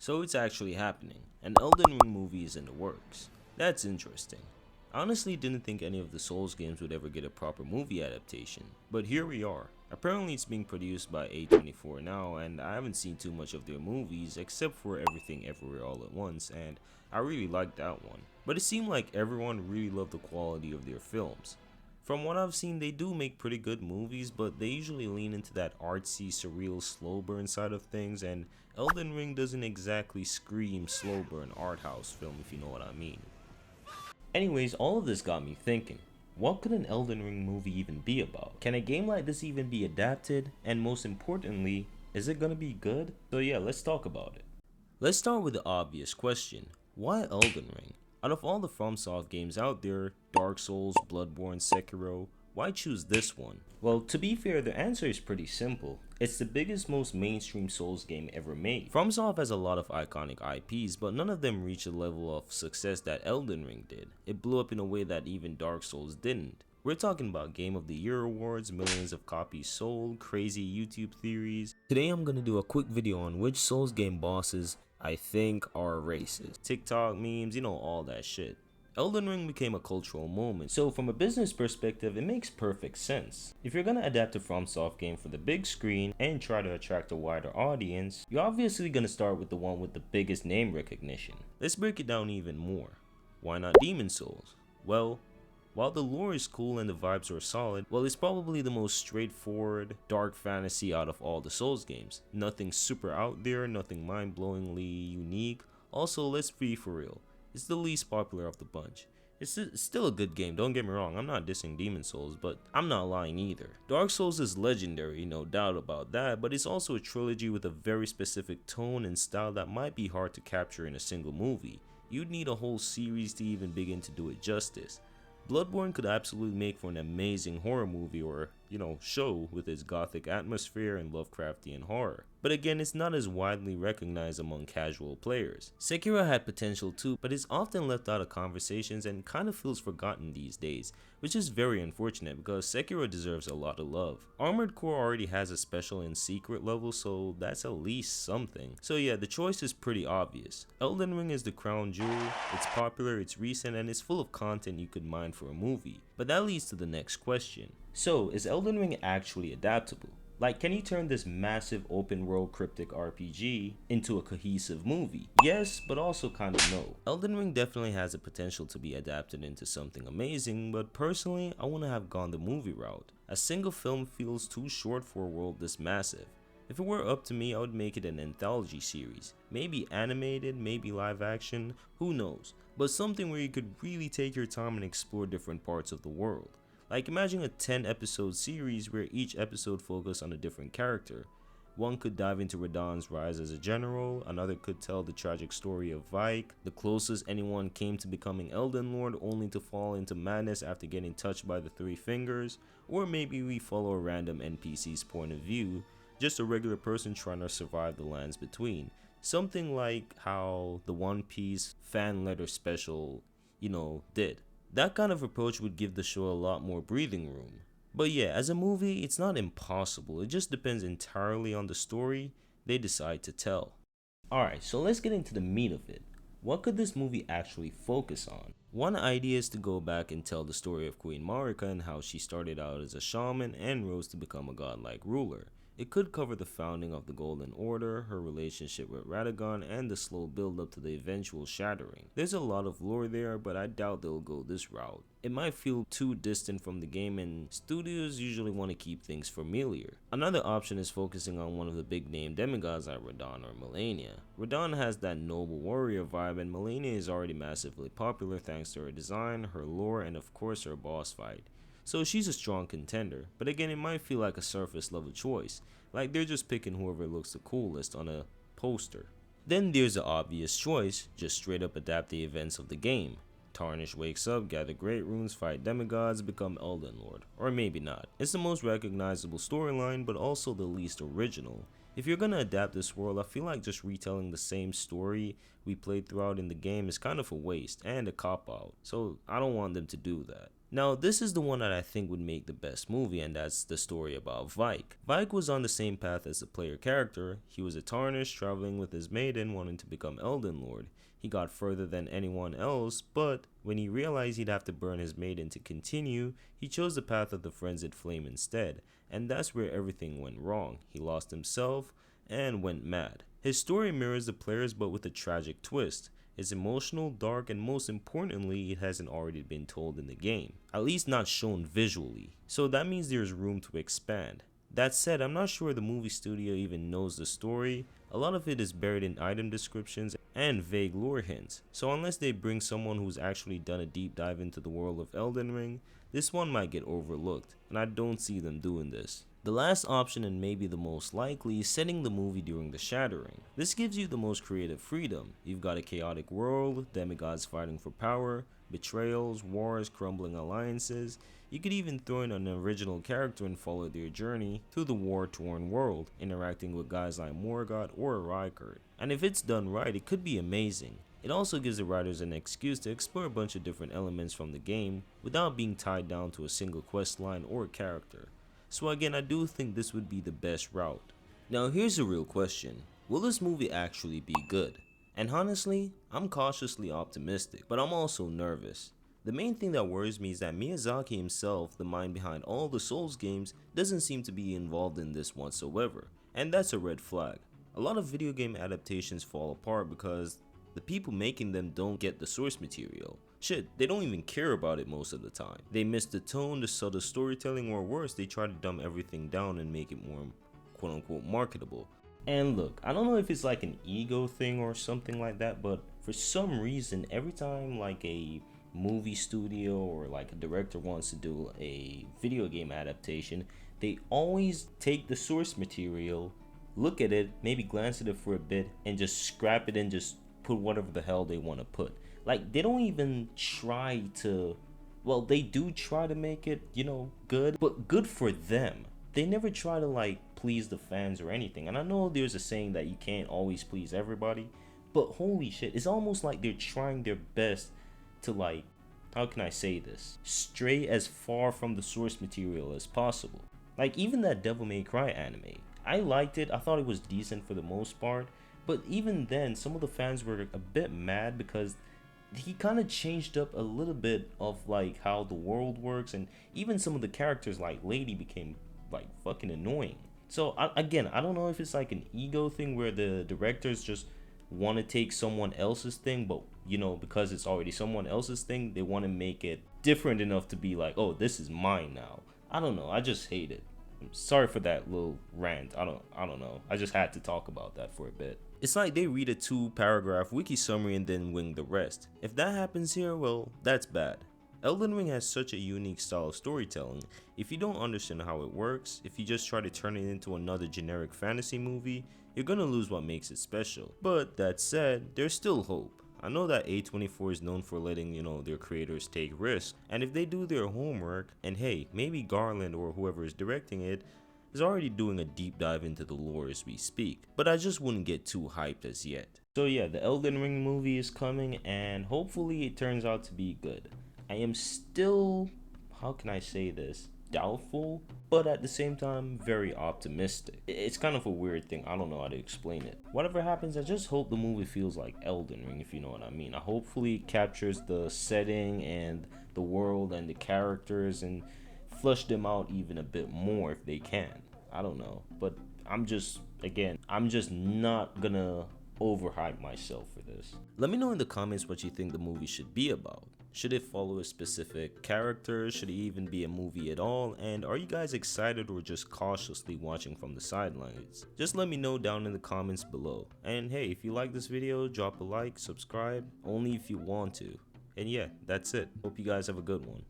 So it's actually happening. An Elden Ring movie is in the works. That's interesting. I honestly didn't think any of the Souls games would ever get a proper movie adaptation, but here we are. Apparently it's being produced by A24 now, and I haven't seen too much of their movies except for Everything Everywhere All at Once, and I really liked that one. But it seemed like everyone really loved the quality of their films. From what I've seen, they do make pretty good movies, but they usually lean into that artsy, surreal, slow burn side of things, and Elden Ring doesn't exactly scream slow burn art house film, if you know what I mean. Anyways, all of this got me thinking, what could an Elden Ring movie even be about? Can a game like this even be adapted? And most importantly, is it gonna be good? So yeah, let's talk about it. Let's start with the obvious question. Why Elden Ring? Out of all the FromSoft games out there, Dark Souls, Bloodborne, Sekiro, why choose this one? Well, to be fair, the answer is pretty simple. It's the biggest, most mainstream Souls game ever made. FromSoft has a lot of iconic IPs, but none of them reached the level of success that Elden Ring did. It blew up in a way that even Dark Souls didn't. We're talking about Game of the Year awards, millions of copies sold, crazy YouTube theories. Today I'm gonna do a quick video on which Souls game bosses I think are racist. TikTok memes, all that shit. Elden Ring became a cultural moment, so from a business perspective, it makes perfect sense. If you're gonna adapt a FromSoft game for the big screen and try to attract a wider audience, you're obviously gonna start with the one with the biggest name recognition. Let's break it down even more. Why not Demon Souls? Well, while the lore is cool and the vibes are solid, well, it's probably the most straightforward, dark fantasy out of all the Souls games. Nothing super out there, nothing mind-blowingly unique. Also, let's be for real, it's the least popular of the bunch. It's still a good game, don't get me wrong, I'm not dissing Demon Souls, but I'm not lying either. Dark Souls is legendary, no doubt about that, but it's also a trilogy with a very specific tone and style that might be hard to capture in a single movie. You'd need a whole series to even begin to do it justice. Bloodborne could absolutely make for an amazing horror movie or, show with its gothic atmosphere and Lovecraftian horror. But again, it's not as widely recognized among casual players. Sekiro had potential too, but is often left out of conversations and kind of feels forgotten these days, which is very unfortunate because Sekiro deserves a lot of love. Armored Core already has a special and secret level, so that's at least something. So yeah, the choice is pretty obvious. Elden Ring is the crown jewel, it's popular, it's recent, and it's full of content you could mine for a movie. But that leads to the next question. So, is Elden Ring actually adaptable? Like, can you turn this massive open world cryptic RPG into a cohesive movie? Yes, but also kind of no. Elden Ring definitely has the potential to be adapted into something amazing, but personally, I want to have gone the movie route. A single film feels too short for a world this massive. If it were up to me, I would make it an anthology series. Maybe animated, maybe live action, who knows. But something where you could really take your time and explore different parts of the world. Like imagine a 10 episode series where each episode focused on a different character. One could dive into Radahn's rise as a general, another could tell the tragic story of Vike, the closest anyone came to becoming Elden Lord only to fall into madness after getting touched by the Three Fingers, or maybe we follow a random NPC's point of view, just a regular person trying to survive the lands between. Something like how the One Piece fan letter special, did. That kind of approach would give the show a lot more breathing room. But yeah, as a movie, it's not impossible. It just depends entirely on the story they decide to tell. Alright, so let's get into the meat of it. What could this movie actually focus on? One idea is to go back and tell the story of Queen Marika and how she started out as a shaman and rose to become a godlike ruler. It could cover the founding of the Golden Order, her relationship with Radagon, and the slow build up to the eventual shattering. There's a lot of lore there, but I doubt they'll go this route. It might feel too distant from the game, and studios usually want to keep things familiar. Another option is focusing on one of the big name demigods like Radahn or Malenia. Radahn has that noble warrior vibe, and Malenia is already massively popular thanks to her design, her lore, and of course her boss fight. So she's a strong contender, but again it might feel like a surface level choice, like they're just picking whoever looks the coolest on a poster. Then there's the obvious choice, just straight up adapt the events of the game. Tarnish wakes up, gather great runes, fight demigods, become Elden Lord. Or maybe not. It's the most recognizable storyline, but also the least original. If you're gonna adapt this world, I feel like just retelling the same story we played throughout in the game is kind of a waste and a cop-out, so I don't want them to do that. Now, this is the one that I think would make the best movie, and that's the story about Vike. Vike was on the same path as the player character. He was a tarnished, traveling with his maiden, wanting to become Elden Lord. He got further than anyone else, but when he realized he'd have to burn his maiden to continue, he chose the path of the frenzied flame instead, and that's where everything went wrong. He lost himself and went mad. His story mirrors the player's but with a tragic twist. It's emotional, dark, and most importantly, it hasn't already been told in the game, at least not shown visually, so that means there's room to expand. That said, I'm not sure the movie studio even knows the story. A lot of it is buried in item descriptions and vague lore hints, so unless they bring someone who's actually done a deep dive into the world of Elden Ring, this one might get overlooked, and I don't see them doing this. The last option, and maybe the most likely, is setting the movie during the Shattering. This gives you the most creative freedom. You've got a chaotic world, demigods fighting for power, betrayals, wars, crumbling alliances. You could even throw in an original character and follow their journey through the war-torn world, interacting with guys like Morgoth or Rykard. And if it's done right, it could be amazing. It also gives the writers an excuse to explore a bunch of different elements from the game without being tied down to a single quest line or character. So again, I do think this would be the best route. Now here's a real question. Will this movie actually be good? And honestly, I'm cautiously optimistic, but I'm also nervous. The main thing that worries me is that Miyazaki himself, the mind behind all the Souls games, doesn't seem to be involved in this whatsoever. And that's a red flag. A lot of video game adaptations fall apart because the people making them don't get the source material. Shit, they don't even care about it most of the time. They miss the tone, the subtle storytelling, or worse, they try to dumb everything down and make it more quote unquote marketable. And look, I don't know if it's like an ego thing or something like that, but for some reason, every time like a movie studio or like a director wants to do a video game adaptation, they always take the source material, look at it, maybe glance at it for a bit, and just scrap it and just put whatever the hell they want to put. Like, they don't even try to, well, they do try to make it, good, but good for them. They never try to like please the fans or anything. And I know there's a saying that you can't always please everybody, but holy shit, it's almost like they're trying their best to like, how can I say this, stray as far from the source material as possible. Like even that Devil May Cry anime, I liked it, I thought it was decent for the most part, but even then some of the fans were a bit mad because he kind of changed up a little bit of like how the world works, and even some of the characters like Lady became like fucking annoying. So again, I don't know if it's like an ego thing where the directors just want to take someone else's thing, but because it's already someone else's thing, they want to make it different enough to be like, oh, this is mine now. I don't know, I just hate it. I'm sorry for that little rant. I don't know, I just had to talk about that for a bit. It's like they read a 2-paragraph wiki summary and then wing the rest. If that happens here, well, that's bad. Elden Ring has such a unique style of storytelling. If you don't understand how it works, if you just try to turn it into another generic fantasy movie, you're gonna lose what makes it special. But that said, there's still hope. I know that A24 is known for letting, their creators take risks, and if they do their homework, and hey, maybe Garland or whoever is directing it is already doing a deep dive into the lore as we speak, but I just wouldn't get too hyped as yet. So yeah, the Elden Ring movie is coming, and hopefully it turns out to be good. I am still, how can I say this, doubtful, but at the same time very optimistic. It's kind of a weird thing, I don't know how to explain it. Whatever happens, I just hope the movie feels like Elden Ring, if you know what I mean. I hopefully it captures the setting and the world and the characters and flush them out even a bit more if they can. I don't know, but I'm just not gonna overhype myself for this. Let me know in the comments what you think the movie should be about. Should it follow a specific character? Should it even be a movie at all? And are you guys excited or just cautiously watching from the sidelines? Just let me know down in the comments below. And hey, if you like this video, drop a like, subscribe, only if you want to. And yeah, that's it. Hope you guys have a good one.